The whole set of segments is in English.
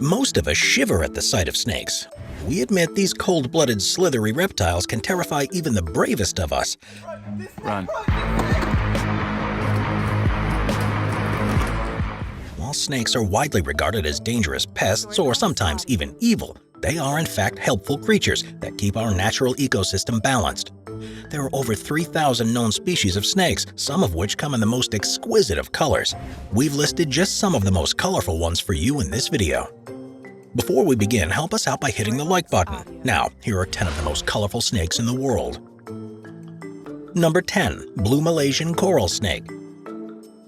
Most of us shiver at the sight of snakes. We admit these cold-blooded, slithery reptiles can terrify even the bravest of us. Run. While snakes are widely regarded as dangerous pests or sometimes even evil, they are in fact helpful creatures that keep our natural ecosystem balanced. There are over 3,000 known species of snakes, some of which come in the most exquisite of colors. We've listed just some of the most colorful ones for you in this video. Before we begin, help us out by hitting the like button. Now, here are 10 of the most colorful snakes in the world. Number 10. Blue Malaysian Coral Snake.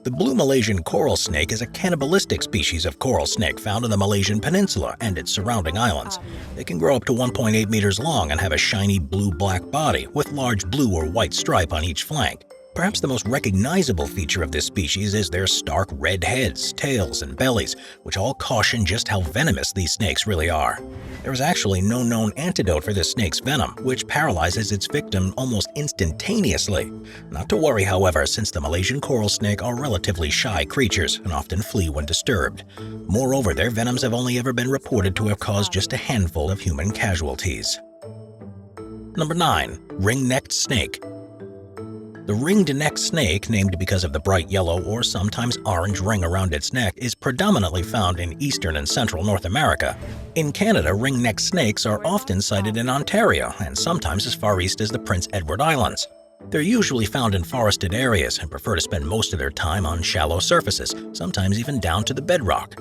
The blue Malaysian coral snake is a cannibalistic species of coral snake found in the Malaysian peninsula and its surrounding islands. They can grow up to 1.8 meters long and have a shiny blue-black body with large blue or white stripe on each flank. Perhaps the most recognizable feature of this species is their stark red heads, tails, and bellies, which all caution just how venomous these snakes really are. There is actually no known antidote for this snake's venom, which paralyzes its victim almost instantaneously. Not to worry, however, since the Malaysian coral snake are relatively shy creatures and often flee when disturbed. Moreover, their venoms have only ever been reported to have caused just a handful of human casualties. Number 9. Ring-necked snake. The ringed-neck snake, named because of the bright yellow or sometimes orange ring around its neck, is predominantly found in eastern and central North America. In Canada, ring-necked snakes are often sighted in Ontario and sometimes as far east as the Prince Edward Islands. They're usually found in forested areas and prefer to spend most of their time on shallow surfaces, sometimes even down to the bedrock.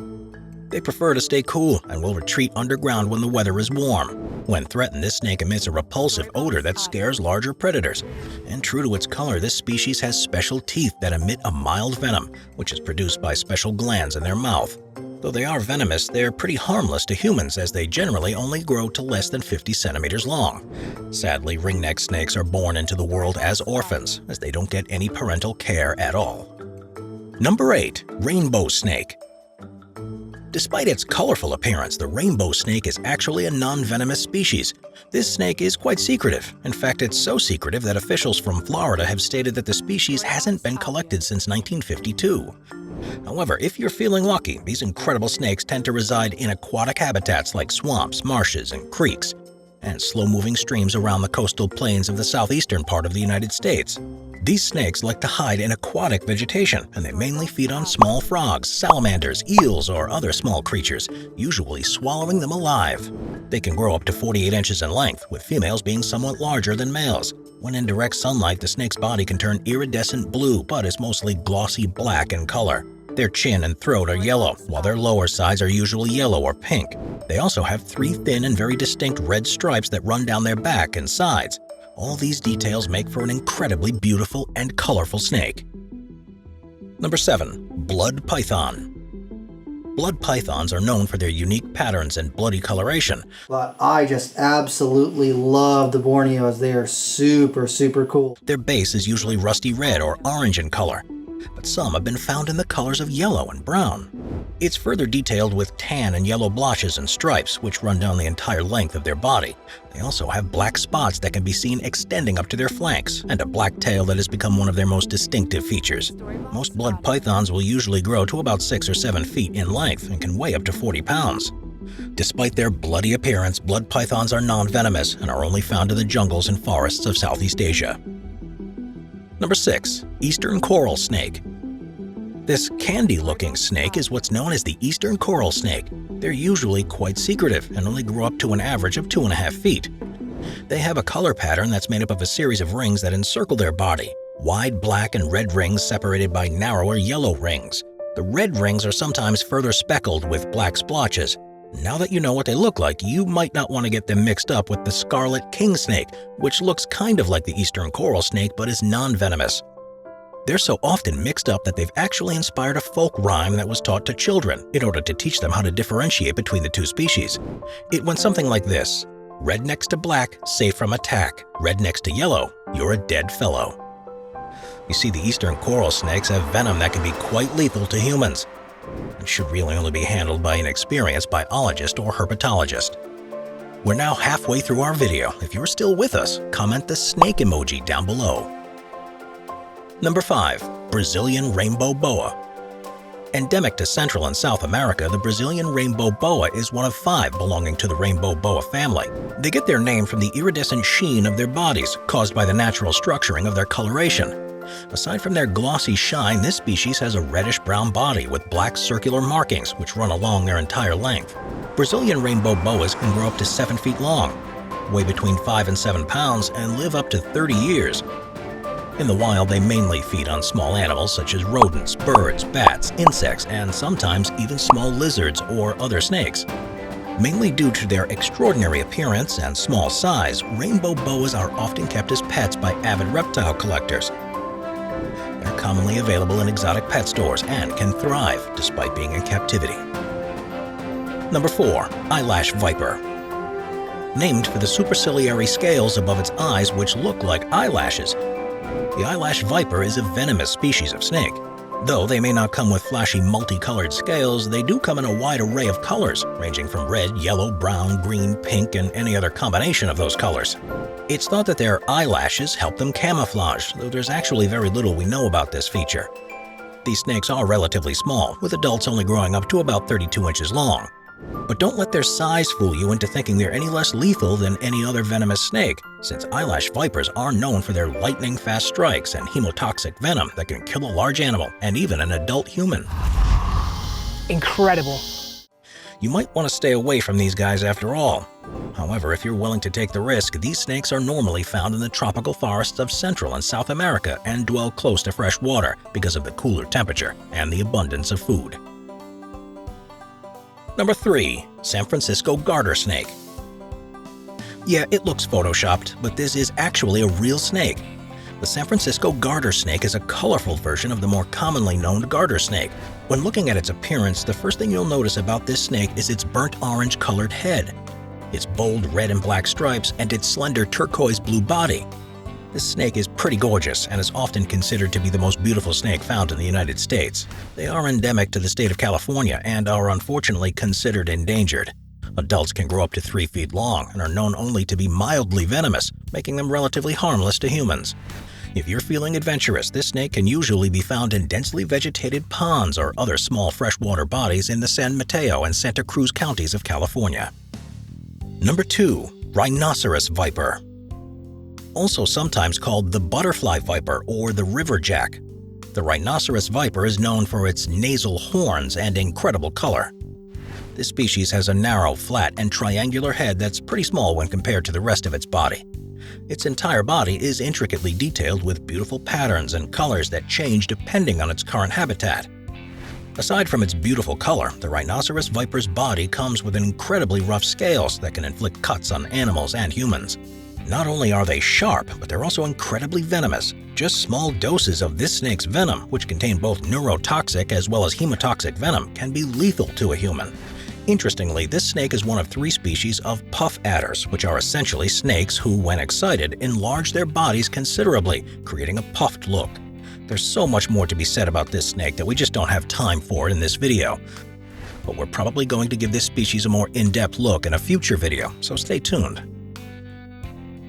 They prefer to stay cool and will retreat underground when the weather is warm. When threatened, this snake emits a repulsive odor that scares larger predators. And true to its color, this species has special teeth that emit a mild venom, which is produced by special glands in their mouth. Though they are venomous, they're pretty harmless to humans as they generally only grow to less than 50 centimeters long. Sadly, ringneck snakes are born into the world as orphans, as they don't get any parental care at all. Number 8. Rainbow snake. Despite its colorful appearance, the rainbow snake is actually a non-venomous species. This snake is quite secretive. In fact, it's so secretive that officials from Florida have stated that the species hasn't been collected since 1952. However, if you're feeling lucky, these incredible snakes tend to reside in aquatic habitats like swamps, marshes, and creeks, and slow-moving streams around the coastal plains of the southeastern part of the United States. These snakes like to hide in aquatic vegetation, and they mainly feed on small frogs, salamanders, eels, or other small creatures, usually swallowing them alive. They can grow up to 48 inches in length, with females being somewhat larger than males. When in direct sunlight, the snake's body can turn iridescent blue, but is mostly glossy black in color. Their chin and throat are yellow, while their lower sides are usually yellow or pink. They also have 3 thin and very distinct red stripes that run down their back and sides. All these details make for an incredibly beautiful and colorful snake. Number 7. Blood python. Blood pythons are known for their unique patterns and bloody coloration. But I just absolutely love the Borneos. They are super, super cool. Their base is usually rusty red or orange in color, but some have been found in the colors of yellow and brown. It's further detailed with tan and yellow blotches and stripes, which run down the entire length of their body. They also have black spots that can be seen extending up to their flanks, and a black tail that has become one of their most distinctive features. Most blood pythons will usually grow to about 6 or 7 feet in length and can weigh up to 40 pounds. Despite their bloody appearance, blood pythons are non-venomous and are only found in the jungles and forests of Southeast Asia. Number 6. Eastern coral snake. This candy-looking snake is what's known as the eastern coral snake. They're usually quite secretive and only grow up to an average of 2.5 feet. They have a color pattern that's made up of a series of rings that encircle their body. Wide black and red rings separated by narrower yellow rings. The red rings are sometimes further speckled with black splotches. Now that you know what they look like, you might not want to get them mixed up with the scarlet king snake, which looks kind of like the eastern coral snake but is non-venomous. They're so often mixed up that they've actually inspired a folk rhyme that was taught to children in order to teach them how to differentiate between the two species. It went something like this: red next to black, safe from attack. Red next to yellow, you're a dead fellow. You see, the eastern coral snakes have venom that can be quite lethal to humans. It should really only be handled by an experienced biologist or herpetologist. We're now halfway through our video. If you're still with us, comment the snake emoji down below. Number 5. Brazilian rainbow boa. Endemic to Central and South America, the Brazilian rainbow boa is one of 5 belonging to the rainbow boa family. They get their name from the iridescent sheen of their bodies, caused by the natural structuring of their coloration. Aside from their glossy shine, this species has a reddish-brown body with black circular markings which run along their entire length. Brazilian rainbow boas can grow up to 7 feet long, weigh between 5 and 7 pounds, and live up to 30 years. In the wild, they mainly feed on small animals such as rodents, birds, bats, insects, and sometimes even small lizards or other snakes. Mainly due to their extraordinary appearance and small size, rainbow boas are often kept as pets by avid reptile collectors. They're commonly available in exotic pet stores and can thrive despite being in captivity. Number 4. Eyelash viper. Named for the superciliary scales above its eyes which look like eyelashes, the eyelash viper is a venomous species of snake. Though they may not come with flashy multicolored scales, they do come in a wide array of colors, ranging from red, yellow, brown, green, pink, and any other combination of those colors. It's thought that their eyelashes help them camouflage, though there's actually very little we know about this feature. These snakes are relatively small, with adults only growing up to about 32 inches long. But don't let their size fool you into thinking they're any less lethal than any other venomous snake, since eyelash vipers are known for their lightning-fast strikes and hemotoxic venom that can kill a large animal and even an adult human. Incredible. You might want to stay away from these guys after all. However, if you're willing to take the risk, these snakes are normally found in the tropical forests of Central and South America and dwell close to fresh water because of the cooler temperature and the abundance of food. Number 3. San Francisco garter snake. Yeah, it looks photoshopped, but this is actually a real snake. The San Francisco garter snake is a colorful version of the more commonly known garter snake. When looking at its appearance, the first thing you'll notice about this snake is its burnt orange-colored head, its bold red and black stripes, and its slender turquoise-blue body. This snake is pretty gorgeous and is often considered to be the most beautiful snake found in the United States. They are endemic to the state of California and are unfortunately considered endangered. Adults can grow up to 3 feet long and are known only to be mildly venomous, making them relatively harmless to humans. If you're feeling adventurous, this snake can usually be found in densely vegetated ponds or other small freshwater bodies in the San Mateo and Santa Cruz counties of California. Number 2. Rhinoceros viper. Also sometimes called the butterfly viper or the river jack. The rhinoceros viper is known for its nasal horns and incredible color. This species has a narrow, flat, and triangular head that's pretty small when compared to the rest of its body. Its entire body is intricately detailed with beautiful patterns and colors that change depending on its current habitat. Aside from its beautiful color, the rhinoceros viper's body comes with incredibly rough scales that can inflict cuts on animals and humans. Not only are they sharp, but they're also incredibly venomous. Just small doses of this snake's venom, which contain both neurotoxic as well as hemotoxic venom, can be lethal to a human. Interestingly, this snake is one of 3 species of puff adders, which are essentially snakes who, when excited, enlarge their bodies considerably, creating a puffed look. There's so much more to be said about this snake that we just don't have time for in this video. But we're probably going to give this species a more in-depth look in a future video, so stay tuned.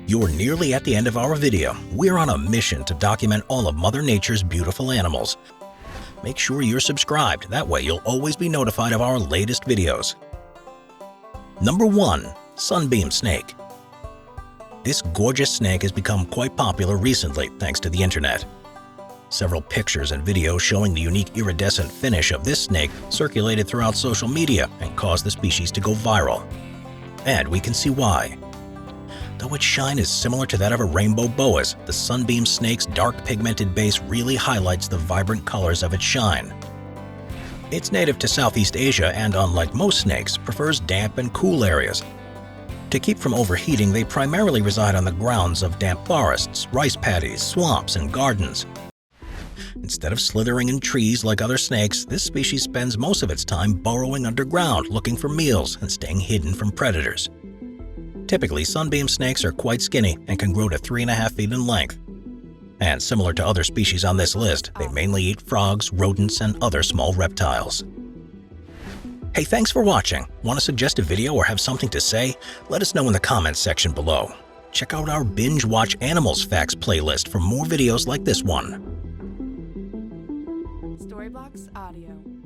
You're nearly at the end of our video. We're on a mission to document all of Mother Nature's beautiful animals. Make sure you're subscribed, that way you'll always be notified of our latest videos. Number 1. Sunbeam snake. This gorgeous snake has become quite popular recently thanks to the internet. Several pictures and videos showing the unique iridescent finish of this snake circulated throughout social media and caused the species to go viral. And we can see why. Though its shine is similar to that of a rainbow boa's, the sunbeam snake's dark pigmented base really highlights the vibrant colors of its shine. It's native to Southeast Asia and, unlike most snakes, prefers damp and cool areas. To keep from overheating, they primarily reside on the grounds of damp forests, rice paddies, swamps, and gardens. Instead of slithering in trees like other snakes, this species spends most of its time burrowing underground looking for meals and staying hidden from predators. Typically, sunbeam snakes are quite skinny and can grow to 3.5 feet in length. And similar to other species on this list, they mainly eat frogs, rodents, and other small reptiles. Hey, thanks for watching. Want to suggest a video or have something to say? Let us know in the comments section below. Check out our Binge Watch Animals Facts playlist for more videos like this one. Storyblocks Audio.